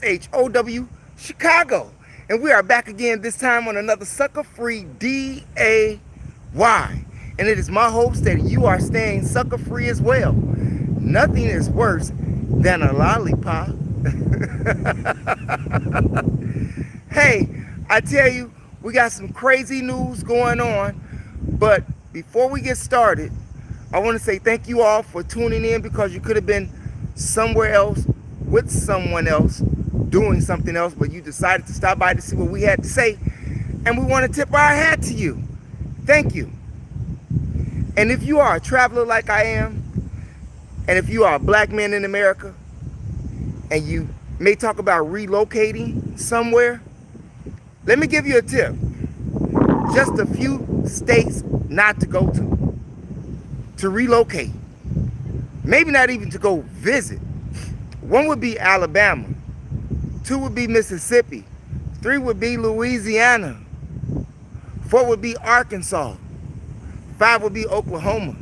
THEMOSHOW Chicago. And we are back again, this time on another sucker-free DAY. And it is my hopes that you are staying sucker-free as well. Nothing is worse than a lollipop. Hey, I tell you, we got some crazy news going on. But before we get started, I want to say thank you all for tuning in, because you could have been somewhere else with someone else doing something else, but you decided to stop by to see what we had to say, and we want to tip our hat to you. Thank you. And if you are a traveler like I am, and if you are a black man in America, and you may talk about relocating somewhere, let me give you a tip. Just a few states not to go to relocate. Maybe not even to go visit. One would be Alabama. 2 would be Mississippi. 3 would be Louisiana. 4 would be Arkansas. 5 would be Oklahoma.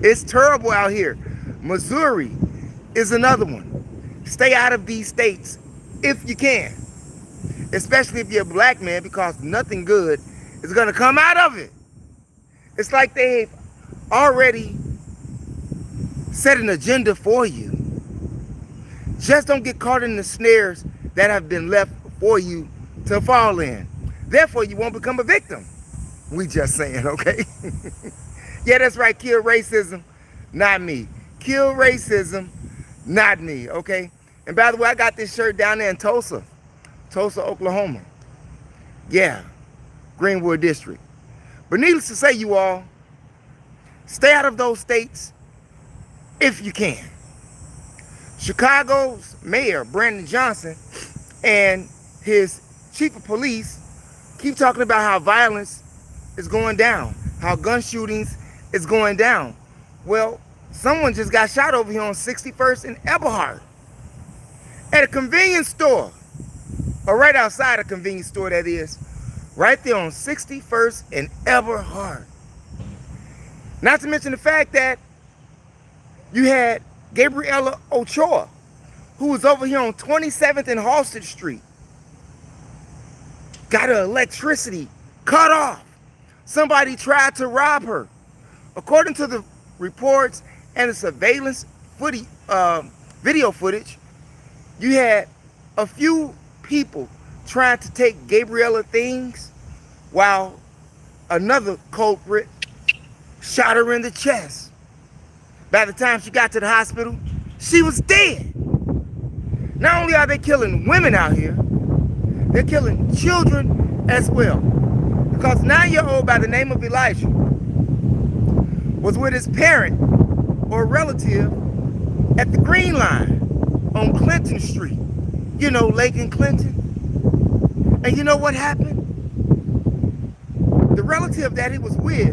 It's terrible out here. Missouri is another one. Stay out of these states if you can. Especially if you're a black man, because nothing good is going to come out of it. It's like they've already set an agenda for you. Just don't get caught in the snares that have been left for you to fall in. Therefore, you won't become a victim. We just saying, okay? Yeah, that's right. Kill racism, not me. Kill racism, not me, okay? And by the way, I got this shirt down there in Tulsa, Oklahoma. Yeah, Greenwood District. But needless to say, you all, stay out of those states if you can. Chicago's mayor, Brandon Johnson, and his chief of police keep talking about how violence is going down, how gun shootings is going down. Well, someone just got shot over here on 61st and Eberhard at a convenience store, or right outside a convenience store, that is, right there on 61st and Eberhard. Not to mention the fact that you had Gabriella Ochoa, who was over here on 27th and Halsted Street, got her electricity cut off. Somebody tried to rob her. According to the reports and the surveillance video footage, you had a few people trying to take Gabriella things, while another culprit shot her in the chest. By the time she got to the hospital, she was dead. Not only are they killing women out here, they're killing children as well. Because 9-year-old by the name of Elijah was with his parent or relative at the Green Line on Clinton Street. You know, Lake and Clinton. And you know what happened? The relative that he was with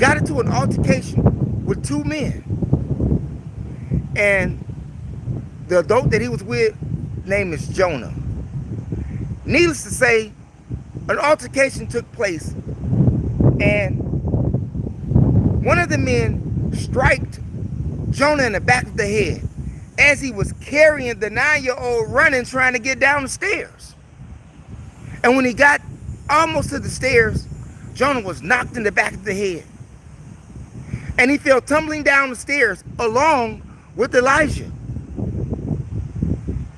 got into an altercation with 2 men. And the adult that he was with, name is Jonah. Needless to say, an altercation took place, and one of the men striked Jonah in the back of the head as he was carrying the 9-year-old running, trying to get down the stairs. And when he got almost to the stairs, Jonah was knocked in the back of the head. And he fell tumbling down the stairs along with Elijah.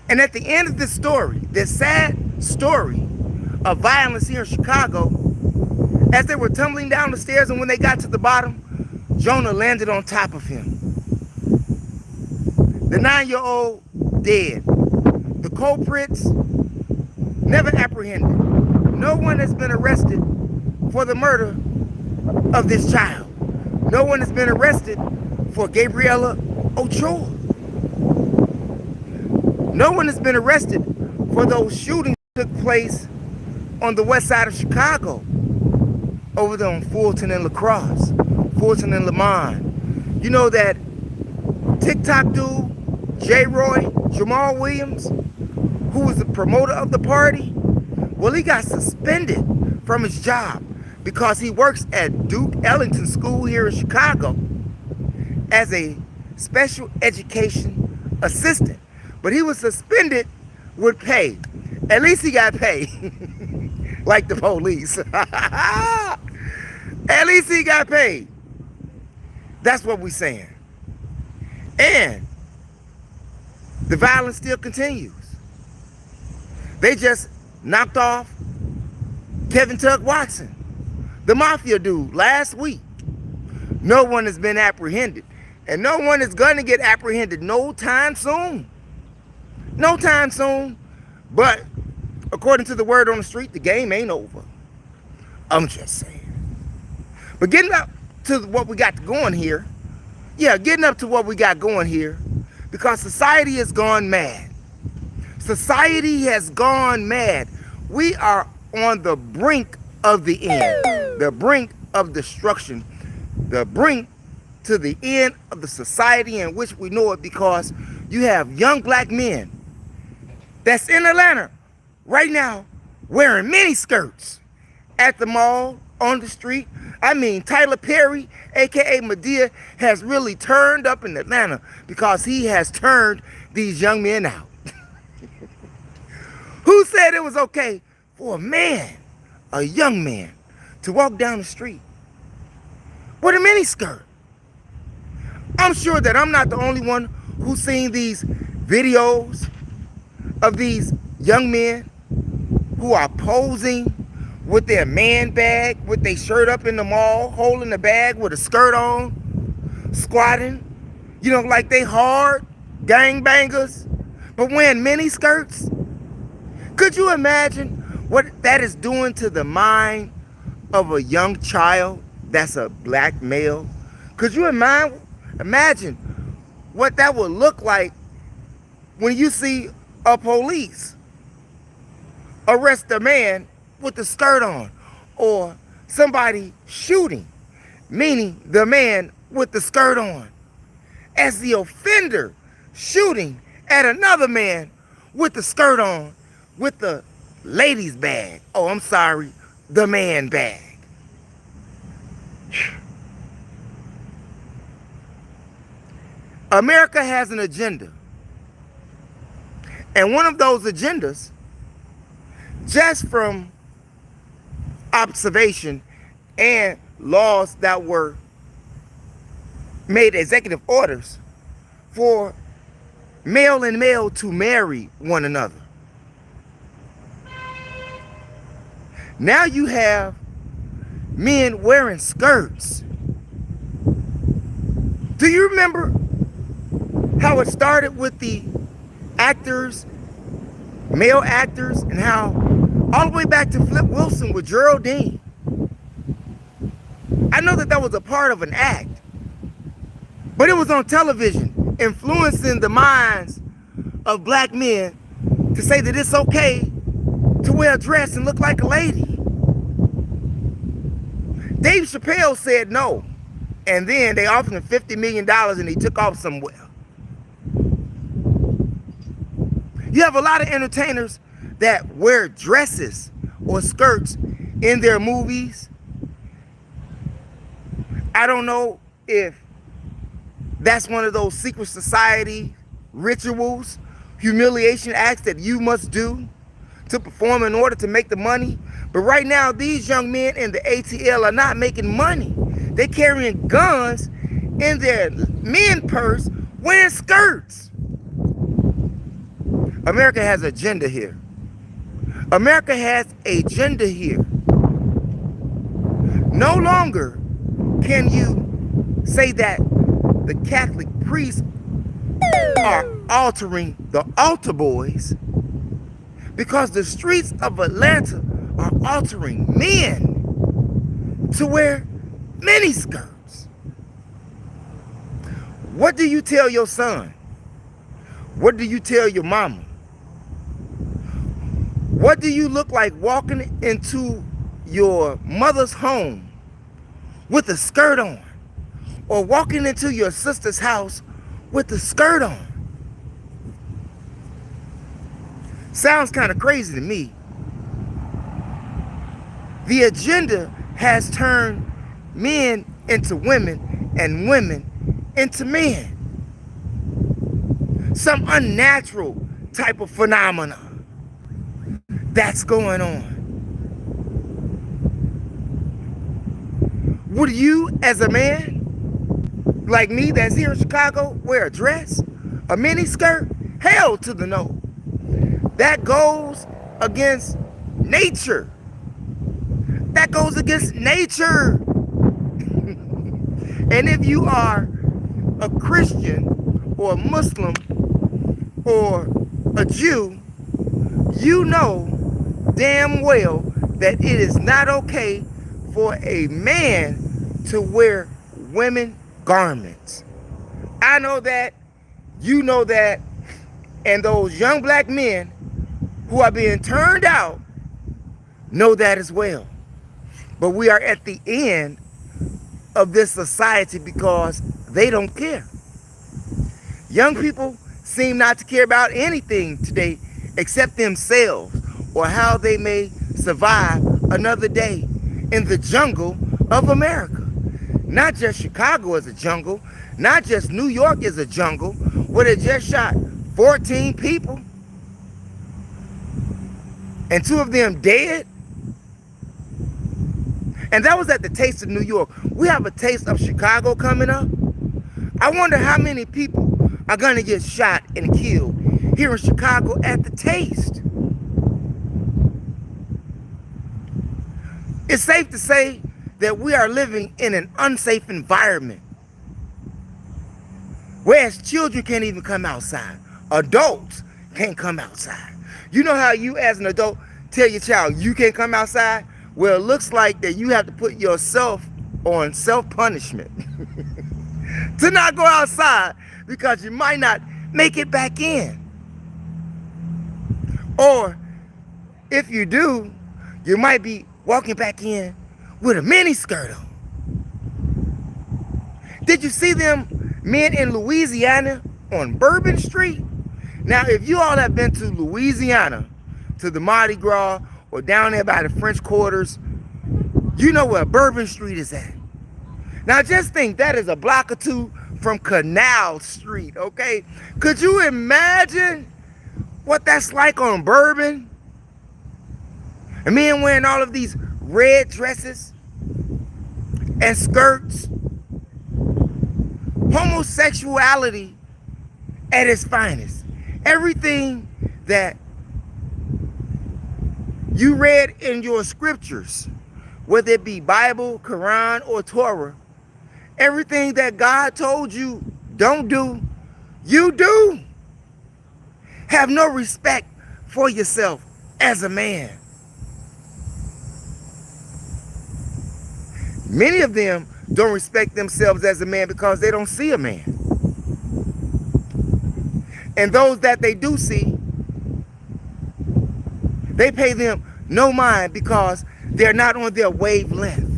And at the end of this story, this sad story of violence here in Chicago, as they were tumbling down the stairs, and when they got to the bottom, Jonah landed on top of him. The 9-year-old dead. The culprits never apprehended. No one has been arrested for the murder of this child. No one has been arrested for Gabriella Ochoa. No one has been arrested for those shootings that took place on the west side of Chicago, over there on Fulton and La Crosse, Fulton and Lamont. You know that TikTok dude, J. Roy, Jamal Williams, who was the promoter of the party? Well, he got suspended from his job because he works at Duke Ellington School here in Chicago as a special education assistant. But he was suspended with pay. At least he got paid. Like the police. At least he got paid. That's what we're saying. And the violence still continues. They just knocked off Kevin Tug Watson, the mafia dude, last week. No one has been apprehended. And no one is going to get apprehended no time soon. No time soon. But according to the word on the street, the game ain't over. I'm just saying. But getting up to what we got going here. Yeah, getting up to what we got going here. Because society has gone mad. Society has gone mad. We are on the brink of the end. The brink of destruction. The brink to the end of the society in which we know it, because you have young black men that's in Atlanta right now wearing mini skirts at the mall, on the street. I mean, Tyler Perry, aka Madea, has really turned up in Atlanta because he has turned these young men out. Who said it was okay for a man, a young man, to walk down the street with a mini skirt? I'm sure that I'm not the only one who's seen these videos of these young men who are posing with their man bag, with their shirt up in the mall, holding the bag with a skirt on, squatting, you know, like they hard gangbangers, but wearing mini skirts. Could you imagine what that is doing to the mind of a young child that's a black male? Could you imagine what that would look like when you see a police arrest a man with the skirt on, or somebody shooting, meaning the man with the skirt on, as the offender shooting at another man with the skirt on, with the ladies bag. Oh, I'm sorry, the man bag. America has an agenda. And one of those agendas, just from observation and laws that were made executive orders for male and male to marry one another. Now you have men wearing skirts. Do you remember how it started with the actors, male actors, and how all the way back to Flip Wilson with Geraldine? I know that was a part of an act, but it was on television, influencing the minds of black men to say that it's okay to wear a dress and look like a lady. Dave Chappelle said no, and then they offered him $50 million and he took off somewhere. You have a lot of entertainers that wear dresses or skirts in their movies. I don't know if that's one of those secret society rituals, humiliation acts that you must do to perform in order to make the money. But right now, these young men in the ATL are not making money. They're carrying guns in their men purse, wearing skirts. America has an agenda here. America has an agenda here. No longer can you say that the Catholic priests are altering the altar boys, because the streets of Atlanta are altering men to wear miniskirts. What do you tell your son? What do you tell your mama? What do you look like walking into your mother's home with a skirt on, or walking into your sister's house with a skirt on? Sounds kind of crazy to me. The agenda has turned men into women and women into men. some unnatural type of phenomena that's going on. Would you, as a man, like me that's here in Chicago, wear a dress, a mini skirt? Hell to the no. That goes against nature. That goes against nature. And if you are a Christian or a Muslim or a Jew, you know damn well that it is not okay for a man to wear women garments. I know that, you know that, and those young black men who are being turned out know that as well. But we are at the end of this society because they don't care. Young people seem not to care about anything today except themselves or how they may survive another day in the jungle of America. Not just Chicago is a jungle, not just New York is a jungle, where they just shot 14 people and 2 of them dead. And that was at the Taste of New York. We have a taste of Chicago coming up. I wonder how many people are going to get shot and killed here in Chicago at the Taste. It's safe to say that we are living in an unsafe environment. Whereas children can't even come outside. Adults can't come outside. You know how you as an adult tell your child you can't come outside? Well, it looks like that you have to put yourself on self-punishment to not go outside because you might not make it back in. Or if you do, you might be walking back in with a mini skirt on. Did you see them men in Louisiana on Bourbon Street? Now, if you all have been to Louisiana, to the Mardi Gras, or down there by the French Quarters, you know where Bourbon Street is at. Now just think, that is a block or 2 from Canal Street, okay? Could you imagine what that's like on Bourbon? And men wearing all of these red dresses and skirts. Homosexuality at its finest. Everything that you read in your scriptures, whether it be Bible, Quran, or Torah, everything that God told you don't do, you do. Have no respect for yourself as a man. Many of them don't respect themselves as a man because they don't see a man. And those that they do see, they pay them no mind because they're not on their wavelength.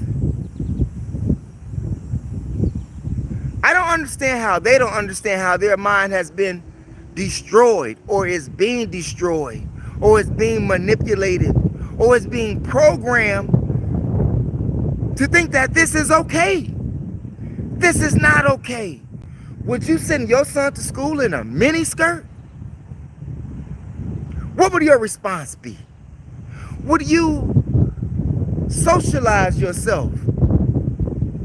I don't understand how they don't understand how their mind has been destroyed, or is being destroyed, or is being manipulated, or is being programmed to think that this is okay. This is not okay. Would you send your son to school in a mini skirt? What would your response be? Would you socialize yourself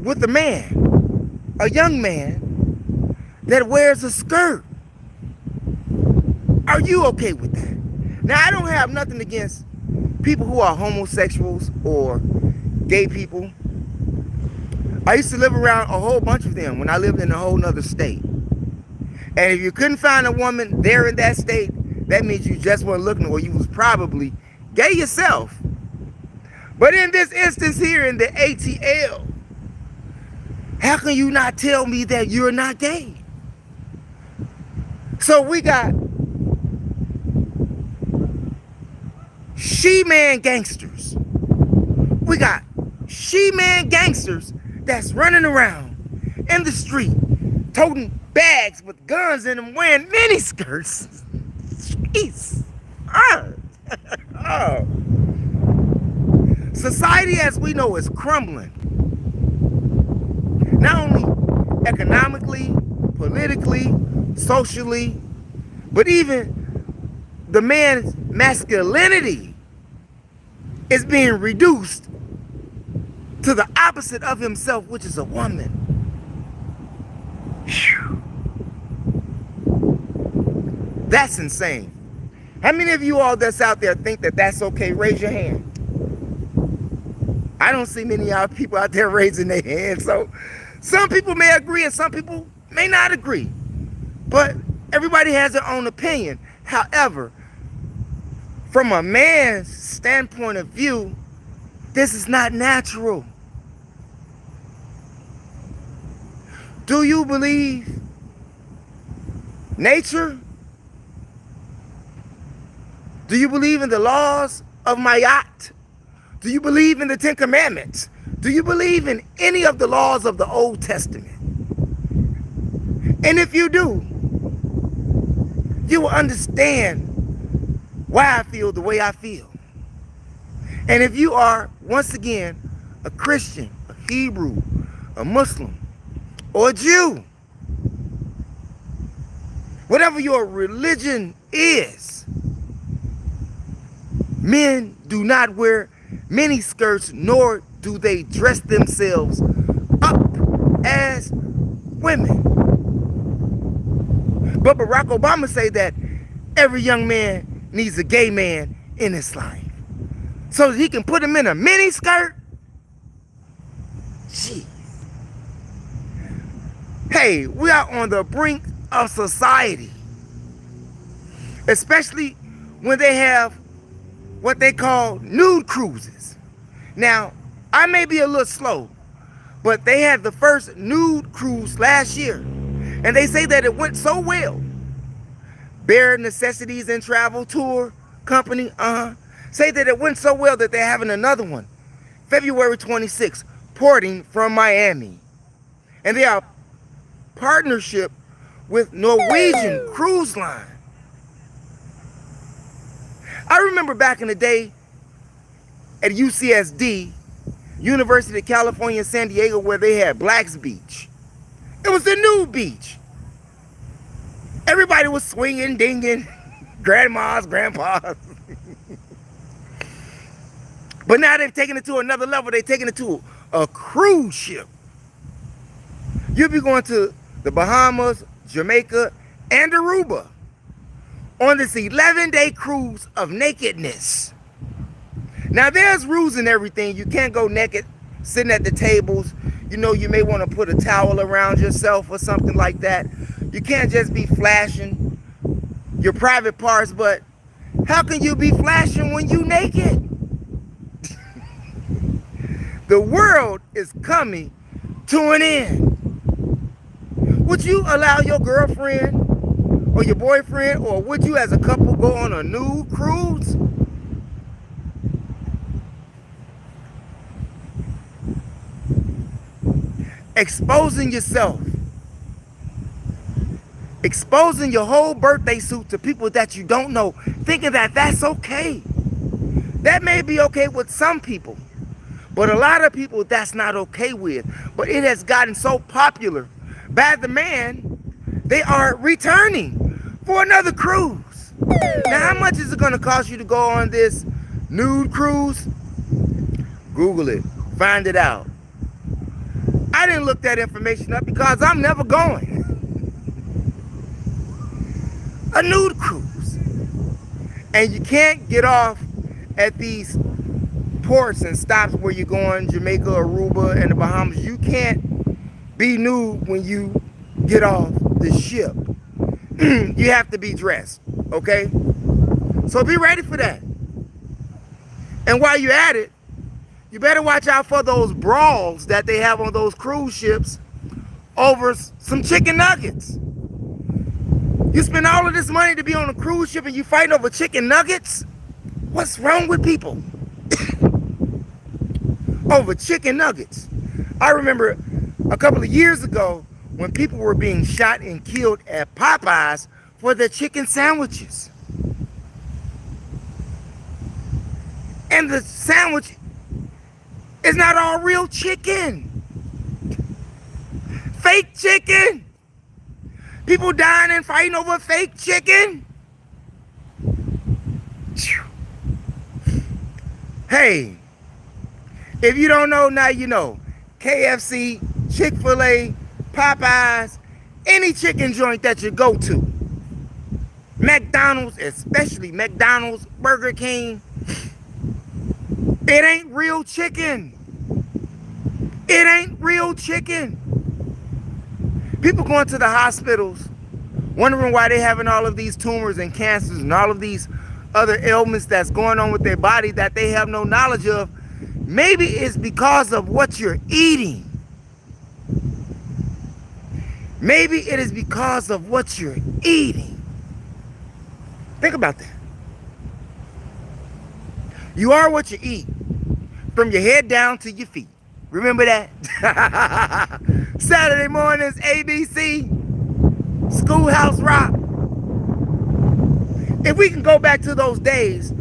with a man, a young man that wears a skirt? Are you okay with that? Now, I don't have nothing against people who are homosexuals or gay people. I used to live around a whole bunch of them when I lived in a whole nother state. And if you couldn't find a woman there in that state, that means you just weren't looking, or you was probably gay yourself. But in this instance here in the ATL, how can you not tell me that you're not gay? So we got she-man gangsters. We got she-man gangsters that's running around in the street, toting bags with guns in them, wearing miniskirts. Jeez. Oh. Society as we know is crumbling. Not only economically, politically, socially, But even the man's masculinity is being reduced to the opposite of himself, which is a woman. Whew. That's insane. How many of you all that's out there think that that's okay? Raise your hand. I don't see many people out there raising their hands. So some people may agree and some people may not agree. But everybody has their own opinion. However, from a man's standpoint of view, this is not natural. Do you believe nature? Do you believe in the laws of Mayat? Do you believe in the Ten Commandments? Do you believe in any of the laws of the Old Testament? And if you do, you will understand why I feel the way I feel. And if you are, once again, a Christian, a Hebrew, a Muslim, or a Jew, whatever your religion is, men do not wear mini skirts, nor do they dress themselves up as women. But Barack Obama say that every young man needs a gay man in his life, so that he can put him in a mini skirt. Gee. Hey, we are on the brink of society, especially when they have what they call nude cruises. Now, I may be a little slow, but they had the first nude cruise last year, and they say that it went so well. Bare Necessities and Travel Tour Company, say that it went so well that they're having another one, February 26th, porting from Miami. And they are partnership with Norwegian Cruise Line. I remember back in the day at UCSD, University of California, San Diego, where they had Black's Beach. It was the nude beach. Everybody was swinging, dinging, grandmas, grandpas. But now they've taken it to another level. They've taken it to a cruise ship. You'll be going to the Bahamas, Jamaica, and Aruba on this 11-day cruise of nakedness. Now, there's rules and everything. You can't go naked sitting at the tables. You know, you may want to put a towel around yourself or something like that. You can't just be flashing your private parts, but how can you be flashing when you naked? The world is coming to an end. Would you allow your girlfriend or your boyfriend, or would you as a couple go on a nude cruise? Exposing yourself, exposing your whole birthday suit to people that you don't know, thinking that that's okay. That may be okay with some people, but a lot of people that's not okay with. But it has gotten so popular by the man, they are returning for another cruise. Now, how much is it going to cost you to go on this nude cruise? Google it, find it out. I didn't look that information up because I'm never going. A nude cruise. And you can't get off at these ports and stops where you're going, Jamaica, Aruba, and the Bahamas. You can't be nude when you get off the ship. You have to be dressed, okay? So be ready for that. And while you're at it, you better watch out for those brawls that they have on those cruise ships over some chicken nuggets. You spend all of this money to be on a cruise ship and you fight over chicken nuggets? What's wrong with people? Over chicken nuggets. I remember a couple of years ago when people were being shot and killed at Popeyes for their chicken sandwiches. And the sandwich is not all real chicken. Fake chicken. People dying and fighting over fake chicken. Hey, if you don't know, now you know. KFC, Chick-fil-A, Popeyes, any chicken joint that you go to. McDonald's, especially McDonald's, Burger King. It ain't real chicken. It ain't real chicken. People going to the hospitals wondering why they're having all of these tumors and cancers and all of these other ailments that's going on with their body that they have no knowledge of. Maybe it's because of what you're eating. Maybe it is because of what you're eating. Think about that. You are what you eat, from your head down to your feet. Remember that? Saturday mornings, ABC, Schoolhouse Rock. If we can go back to those days,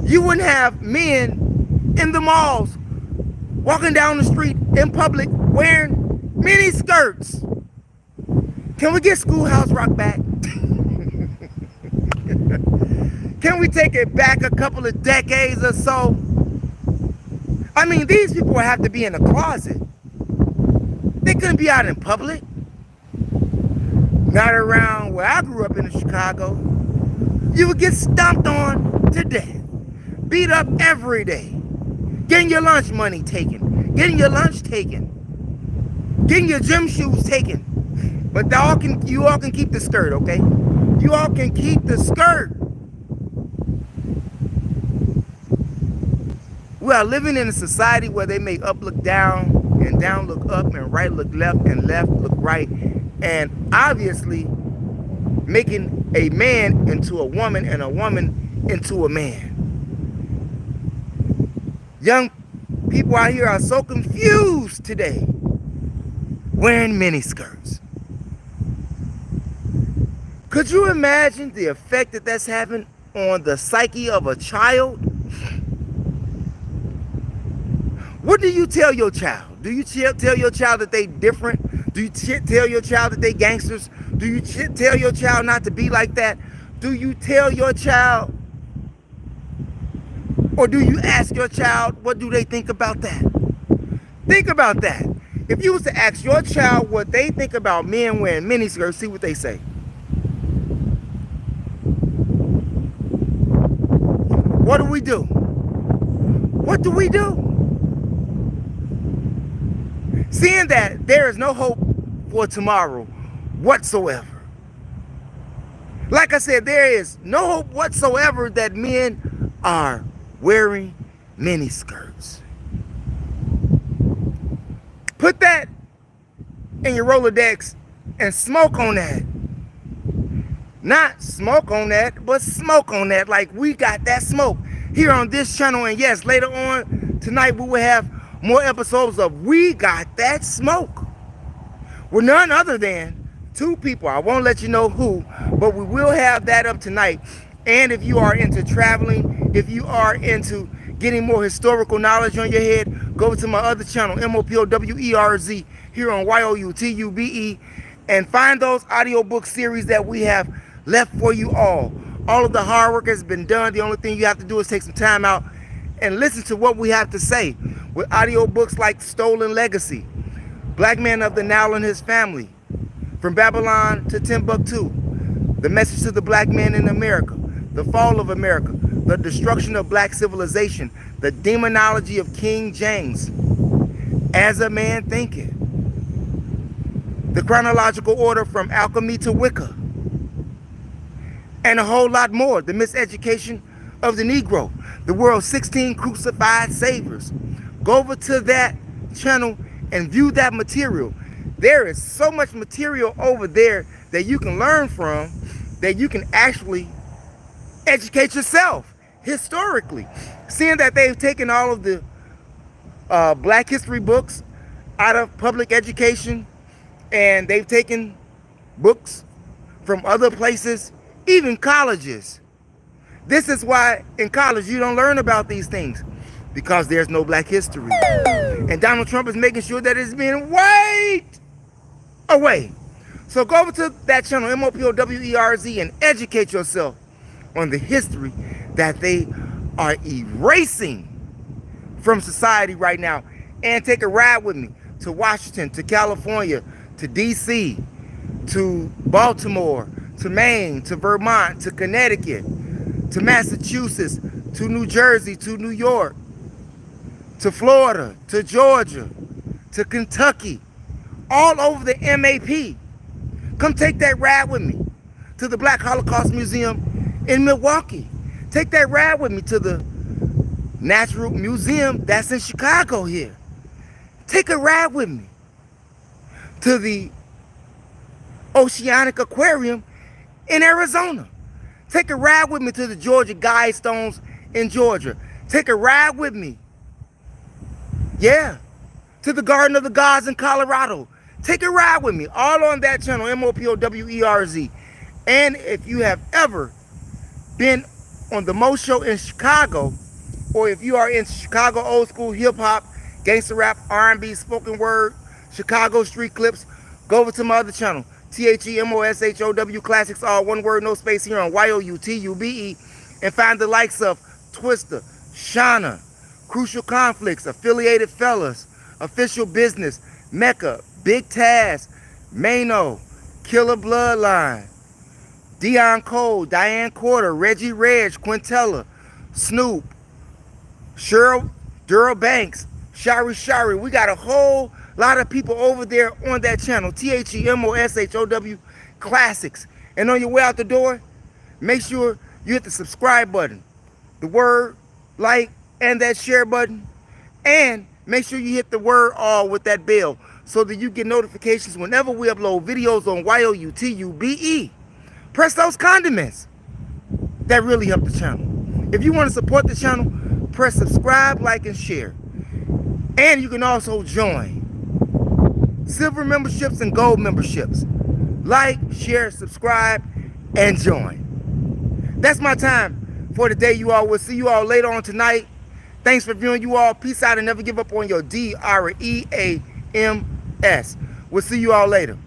you wouldn't have men in the malls walking down the street in public wearing mini skirts. Can we get Schoolhouse Rock back? Can we take it back a couple of decades or so? I mean, these people would have to be in a closet. They couldn't be out in public. Not around where I grew up in Chicago. You would get stomped on to death. Beat up every day. Getting your lunch money taken. Getting your lunch taken. Getting your gym shoes taken. But you all can keep the skirt, okay? You all can keep the skirt. We are living in a society where they make up look down and down look up and right look left and left look right, and obviously making a man into a woman and a woman into a man. Young people out here are so confused today, wearing miniskirts. Could you imagine the effect that that's having on the psyche of a child? What do you tell your child? Do you tell your child that they different? Do you tell your child that they gangsters? Do you tell your child not to be like that? Do you tell your child, or do you ask your child, what do they think about that? Think about that. If you was to ask your child what they think about men wearing miniskirts, see what they say. What do we do? What do we do? Seeing that there is no hope for tomorrow whatsoever. Like I said, there is no hope whatsoever that men are wearing miniskirts. Put that in your Rolodex and smoke on that. Not smoke on that, but smoke on that, like we got that smoke here on this channel. And yes, later on tonight we will have more episodes of We Got That Smoke with none other than two people. I won't let you know who, but we will have that up tonight. And if you are into traveling, if you are into getting more historical knowledge on your head, go to my other channel, MOPOWERZ, here on YOUTUBE, and find those audiobook series that we have left for you all. All of the hard work has been done. The only thing you have to do is take some time out and listen to what we have to say. With audiobooks like Stolen Legacy, Black Man of the Nile and His Family, From Babylon to Timbuktu, The Message to the Black Man in America, The Fall of America, The Destruction of Black Civilization, The Demonology of King James, As a Man Thinketh, The Chronological Order from Alchemy to Wicca, and a whole lot more. The Miseducation of the Negro, the world's 16 crucified saviors. Go over to that channel and view that material. There is so much material over there that you can learn from, that you can actually educate yourself historically. Seeing that they've taken all of the Black history books out of public education, and they've taken books from other places, even colleges. This is why in college you don't learn about these things, because there's no Black history. And Donald Trump is making sure that it's being wiped away. So go over to that channel, MOPOWERZ, and educate yourself on the history that they are erasing from society right now. And take a ride with me to Washington, to California, to DC, to Baltimore, to Maine, to Vermont, to Connecticut, to Massachusetts, to New Jersey, to New York, to Florida, to Georgia, to Kentucky, all over the MAP. Come take that ride with me to the Black Holocaust Museum in Milwaukee. Take that ride with me to the Natural Museum that's in Chicago here. Take a ride with me to the Oceanic Aquarium in Arizona. Take a ride with me to the Georgia Guidestones in Georgia. Take a ride with me, yeah, to the Garden of the Gods in Colorado. Take a ride with me, all on that channel, MOPOWERZ. And if you have ever been on the Mo Show in Chicago, or if you are into Chicago old school hip hop, gangster rap, R&B, spoken word, Chicago street clips, go over to my other channel, THEMOSHOW Classics, all one word, no space, here on YOUTUBE, and find the likes of Twister, Shauna, Crucial Conflicts, Affiliated Fellas, Official Business, Mecca, Big Taz, Mano, Killer Bloodline, Dion Cole, Diane Corder, Reggie Reg, Quintella, Snoop, Cheryl, Durrell Banks, Shari. We got a whole lot of people over there on that channel, THEMOSHOW Classics. And on your way out the door, make sure you hit the subscribe button, the word, like, and that share button. And make sure you hit the word all with that bell so that you get notifications whenever we upload videos on YOUTUBE. Press those condiments. That really help the channel. If you want to support the channel, press subscribe, like, and share. And you can also join silver memberships and gold memberships. Like, share, subscribe, and join. That's my time for today, you all. We'll see you all later on tonight. Thanks for viewing, you all. Peace out and never give up on your DREAMS. We'll see you all later.